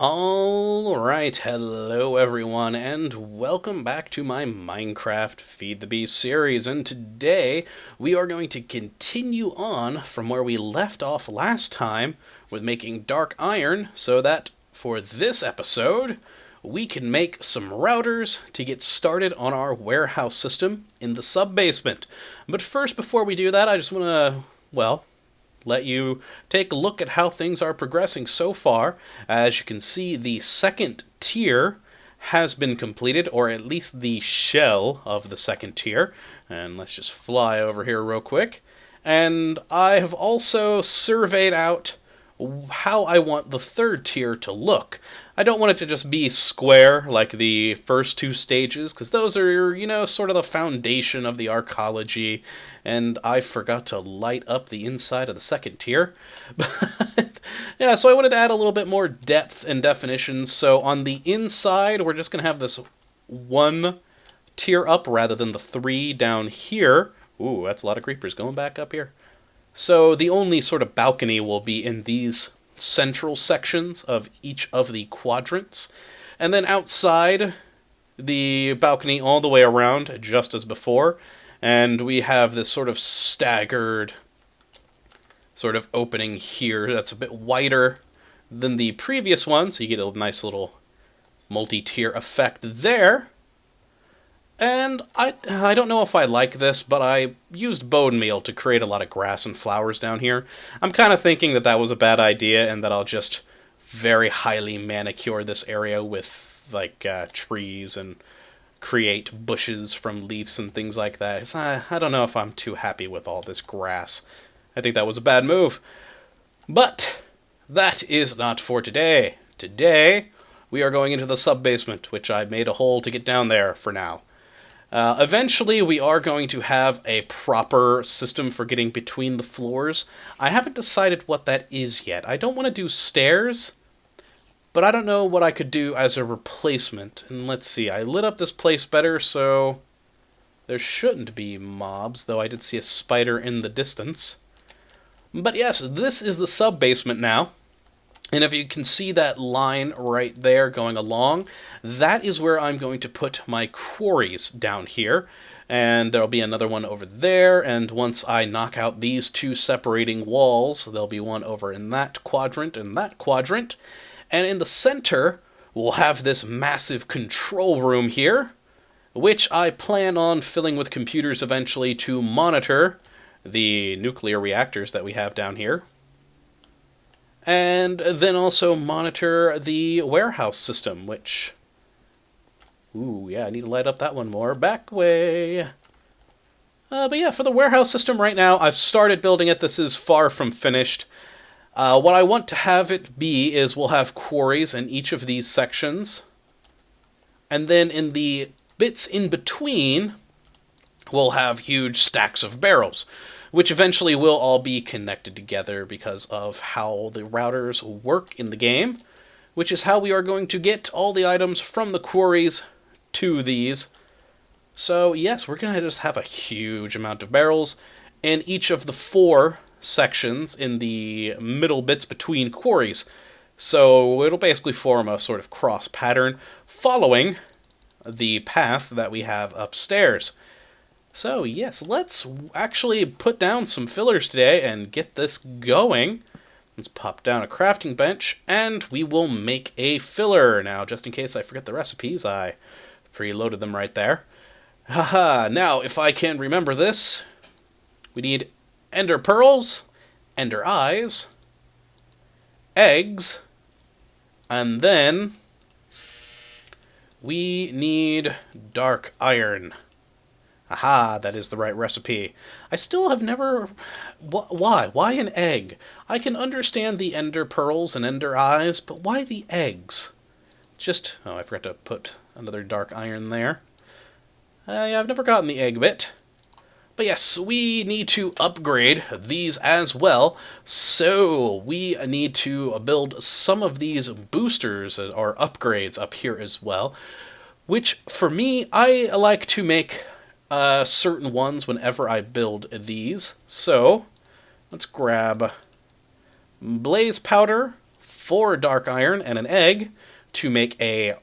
Alright, hello everyone, and welcome back to my Minecraft Feed the Beast series, and today we are going to continue on from where we left off last time with making dark iron, so that for this episode we can make some routers to get started on our warehouse system in the sub-basement. But first, before we do that, I just want to, let you take a look at how things are progressing so far. As you can see, the second tier has been completed, or at least the shell of the second tier. And let's just fly over here real quick. And I have also surveyed out how I want the third tier to look. I don't want it to just be square like the first two stages, because those are, sort of the foundation of the Arcology, and I forgot to light up the inside of the second tier. But yeah, so I wanted to add a little bit more depth and definition. So on the inside, we're just going to have this one tier up rather than the three down here. Ooh, that's a lot of creepers going back up here. So the only sort of balcony will be in these central sections of each of the quadrants. And then outside, the balcony all the way around, just as before. And we have this sort of staggered sort of opening here that's a bit wider than the previous one. So you get a nice little multi-tier effect there. And I don't know if I like this, but I used bone meal to create a lot of grass and flowers down here. I'm kind of thinking that that was a bad idea, and that I'll just very highly manicure this area with, like, trees and create bushes from leaves and things like that. I don't know if I'm too happy with all this grass. I think that was a bad move. But that is not for today. Today, we are going into the sub-basement, which I made a hole to get down there for now. Eventually, we are going to have a proper system for getting between the floors. I haven't decided what that is yet. I don't want to do stairs, but I don't know what I could do as a replacement. And let's see, I lit up this place better, so there shouldn't be mobs, though I did see a spider in the distance. But yes, this is the sub-basement now. And if you can see that line right there going along, that is where I'm going to put my quarries down here. And there'll be another one over there, and once I knock out these two separating walls, there'll be one over in that quadrant and that quadrant. And in the center, we'll have this massive control room here, which I plan on filling with computers eventually to monitor the nuclear reactors that we have down here. And then also monitor the warehouse system, which... Ooh, yeah, I need to light up that one more. Back way! But yeah, for the warehouse system right now, I've started building it. This is far from finished. What I want to have it be is we'll have quarries in each of these sections. And then in the bits in between, we'll have huge stacks of barrels, which eventually will all be connected together because of how the routers work in the game, which is how we are going to get all the items from the quarries to these. So yes, we're going to just have a huge amount of barrels in each of the four sections in the middle bits between quarries. So it'll basically form a sort of cross pattern following the path that we have upstairs. So yes, let's actually put down some fillers today and get this going. Let's pop down a crafting bench, and we will make a filler. Now, just in case I forget the recipes, I preloaded them right there. Haha, now, if I can remember this, we need ender pearls, ender eyes, eggs, and then we need dark iron. Aha, that is the right recipe. I still have never... Why? Why an egg? I can understand the ender pearls and ender eyes, but why the eggs? Just... Oh, I forgot to put another dark iron there. Yeah, I've never gotten the egg bit. But yes, we need to upgrade these as well. So we need to build some of these boosters or upgrades up here as well. Which, for me, I like to make... certain ones whenever I build these. So, let's grab blaze powder, 4 dark iron and an egg to make a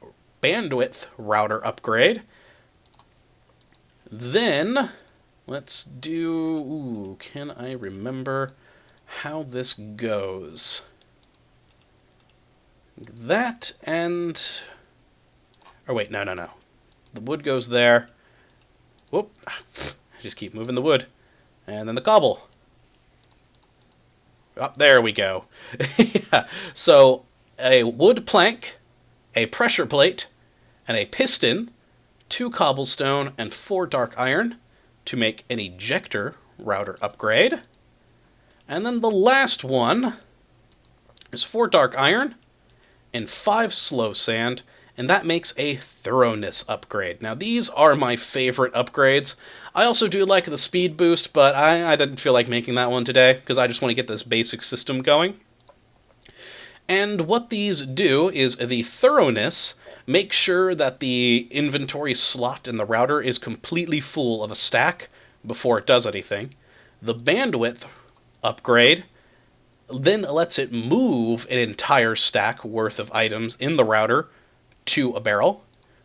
bandwidth router upgrade. Then, let's do... Ooh, can I remember how this goes? That and... Oh, wait, no. The wood goes there. Whoop. I just keep moving the wood. And then the cobble. Oh, there we go. Yeah. So, a wood plank, a pressure plate, and a piston, 2 cobblestone, and 4 dark iron to make an ejector router upgrade. And then the last one is 4 dark iron and 5 slow sand, and that makes a thoroughness upgrade. Now, these are my favorite upgrades. I also do like the speed boost, but I didn't feel like making that one today, because I just want to get this basic system going. And what these do is the thoroughness makes sure that the inventory slot in the router is completely full of a stack before it does anything. The bandwidth upgrade then lets it move an entire stack worth of items in the router to a barrel.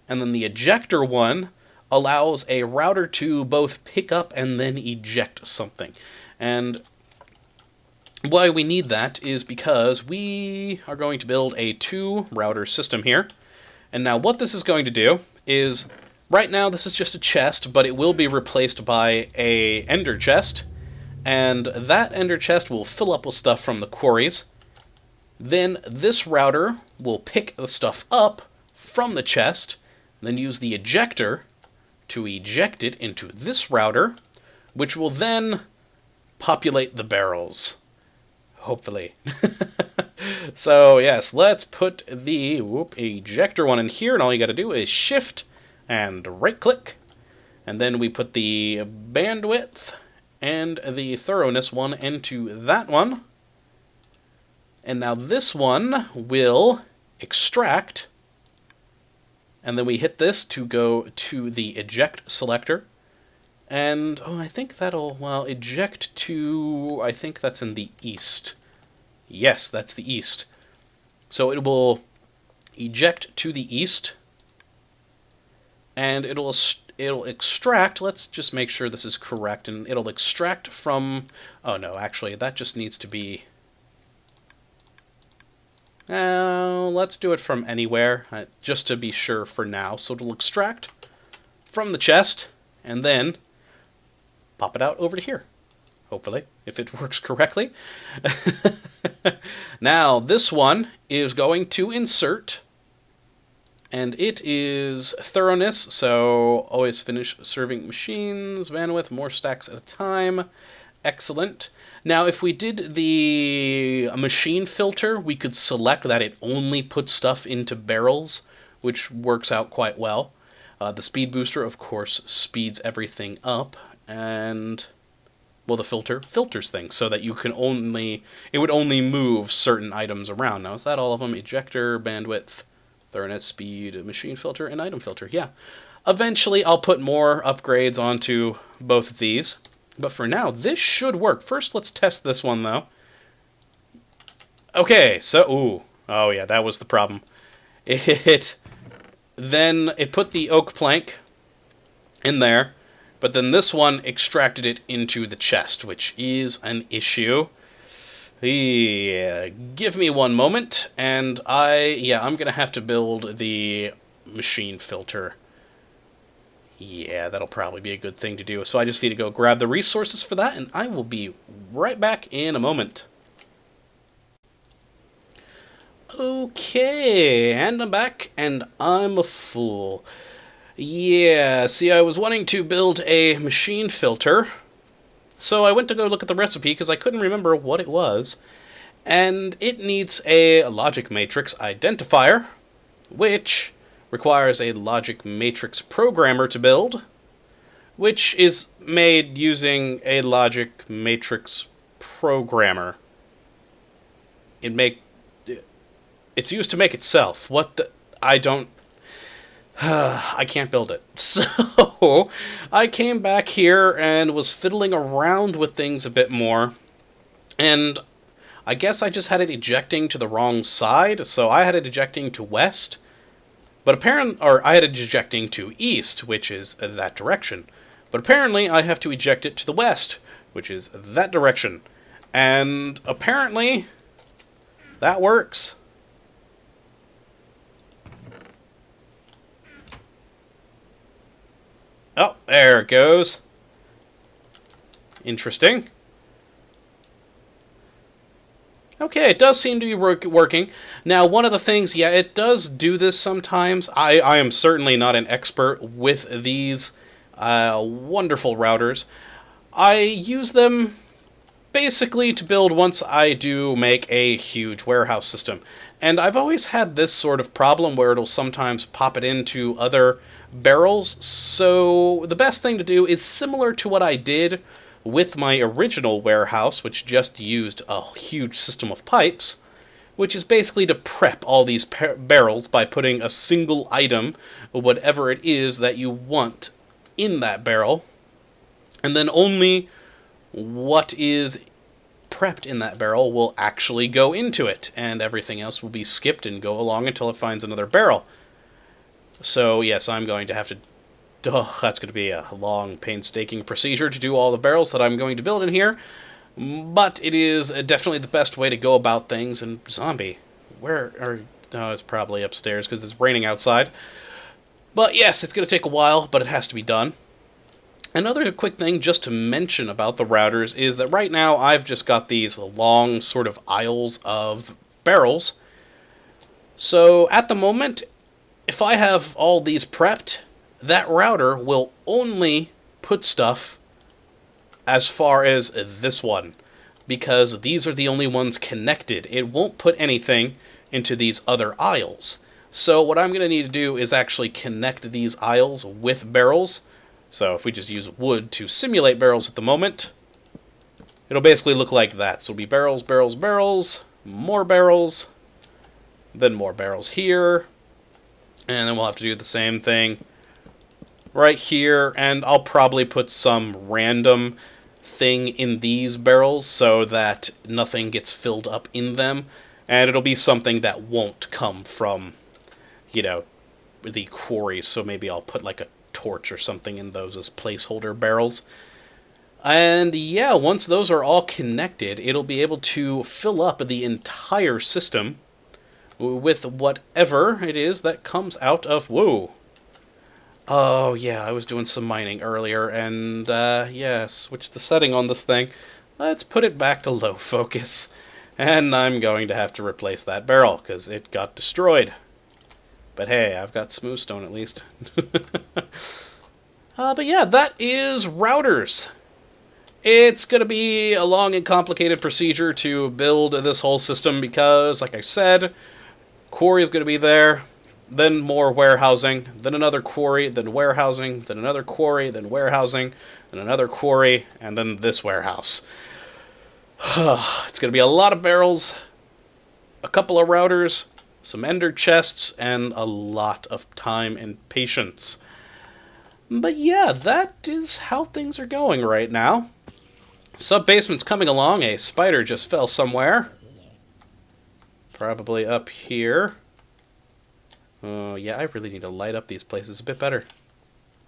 And then the ejector one allows a router to both pick up and then eject something. And why we need that is because we are going to build a 2 router system here. And now what this is going to do is, right now this is just a chest, but it will be replaced by a ender chest. And that ender chest will fill up with stuff from the quarries. Then this router will pick the stuff up from the chest, then use the ejector to eject it into this router, which will then populate the barrels. Hopefully. So, yes, let's put the ejector one in here, and all you gotta do is shift and right-click. And then we put the bandwidth and the thoroughness one into that one. And now this one will extract, and then we hit this to go to the eject selector. And, oh, I think that'll, well, eject to, I think that's in the east. Yes, that's the east. So it will eject to the east, and it'll extract, let's just make sure this is correct, and it'll extract from, oh no, actually, that just needs to be, let's do it from anywhere, just to be sure for now. So it'll extract from the chest, and then pop it out over to here, hopefully, if it works correctly. Now, this one is going to insert, and it is thoroughness, so always finish serving machines, bandwidth, more stacks at a time. Excellent. Now, if we did the machine filter, we could select that it only puts stuff into barrels, which works out quite well. The speed booster, of course, speeds everything up, and, well, the filter filters things so that you can only, it would only move certain items around. Now, is that all of them? Ejector, bandwidth, thoroughness, speed, machine filter, and item filter. Yeah. Eventually, I'll put more upgrades onto both of these. But for now, this should work. First, let's test this one, though. Okay, so, ooh. Oh, yeah, that was the problem. Then it put the oak plank in there, but then this one extracted it into the chest, which is an issue. Yeah, give me one moment, and I'm going to have to build the machine filter. Yeah, that'll probably be a good thing to do. So I just need to go grab the resources for that, and I will be right back in a moment. Okay, and I'm back, and I'm a fool. Yeah, see, I was wanting to build a machine filter, so I went to go look at the recipe because I couldn't remember what it was, and it needs a logic matrix identifier, which requires a logic matrix programmer to build, which is made using a logic matrix programmer. It's used to make itself. What the... I can't build it. So, I came back here and was fiddling around with things a bit more, and I guess I just had it ejecting to the wrong side, so I had it ejecting to west. But I had it ejecting to east, which is that direction. But apparently I have to eject it to the west, which is that direction. And apparently that works. Oh, there it goes. Interesting. Okay, it does seem to be working. Now, one of the things, yeah, it does do this sometimes. I am certainly not an expert with these wonderful routers. I use them basically to build once I do make a huge warehouse system. And I've always had this sort of problem where it'll sometimes pop it into other barrels. So the best thing to do is similar to what I did with my original warehouse, which just used a huge system of pipes, which is basically to prep all these barrels by putting a single item, or whatever it is that you want, in that barrel, and then only what is prepped in that barrel will actually go into it, and everything else will be skipped and go along until it finds another barrel. So yes, I'm going to have to... that's going to be a long, painstaking procedure to do all the barrels that I'm going to build in here, but it is definitely the best way to go about things. And zombie, where are... oh, it's probably upstairs because it's raining outside. But yes, it's going to take a while, but it has to be done. Another quick thing just to mention about the routers is that right now I've just got these long sort of aisles of barrels. So at the moment, if I have all these prepped, that router will only put stuff as far as this one, because these are the only ones connected. It won't put anything into these other aisles. So what I'm going to need to do is actually connect these aisles with barrels. So if we just use wood to simulate barrels at the moment, it'll basically look like that. So it'll be barrels, barrels, barrels, more barrels, then more barrels here, and then we'll have to do the same thing right here, and I'll probably put some random thing in these barrels so that nothing gets filled up in them, and it'll be something that won't come from, you know, the quarry. So maybe I'll put like a torch or something in those as placeholder barrels. And yeah, once those are all connected, it'll be able to fill up the entire system with whatever it is that comes out of... whoa. Oh, yeah, I was doing some mining earlier, and, yeah, switched the setting on this thing. Let's put it back to low focus. And I'm going to have to replace that barrel, because it got destroyed. But hey, I've got smooth stone at least. But yeah, that is routers. It's going to be a long and complicated procedure to build this whole system, because, like I said, quarry is going to be there. Then more warehousing, then another quarry, then warehousing, then another quarry, then warehousing, then another quarry, and then this warehouse. It's going to be a lot of barrels, a couple of routers, some ender chests, and a lot of time and patience. But yeah, that is how things are going right now. Sub-basement's coming along. A spider just fell somewhere. Probably up here. Oh, yeah, I really need to light up these places a bit better.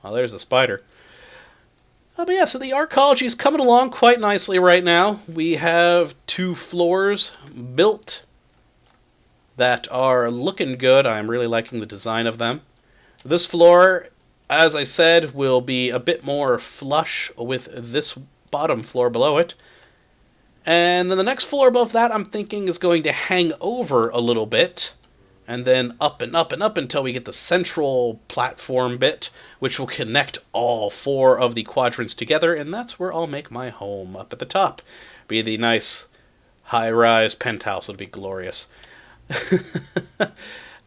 Oh, there's the spider. But yeah, so the Arcology is coming along quite nicely right now. We have 2 floors built that are looking good. I'm really liking the design of them. This floor, as I said, will be a bit more flush with this bottom floor below it. And then the next floor above that, I'm thinking, is going to hang over a little bit, and then up and up and up until we get the central platform bit, which will connect all 4 of the quadrants together, and that's where I'll make my home, up at the top. Be the nice high-rise penthouse. It'll be glorious. But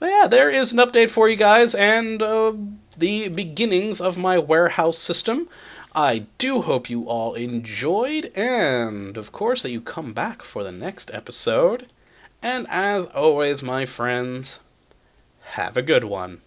yeah, there is an update for you guys, and the beginnings of my warehouse system. I do hope you all enjoyed, and of course that you come back for the next episode. And as always, my friends, have a good one.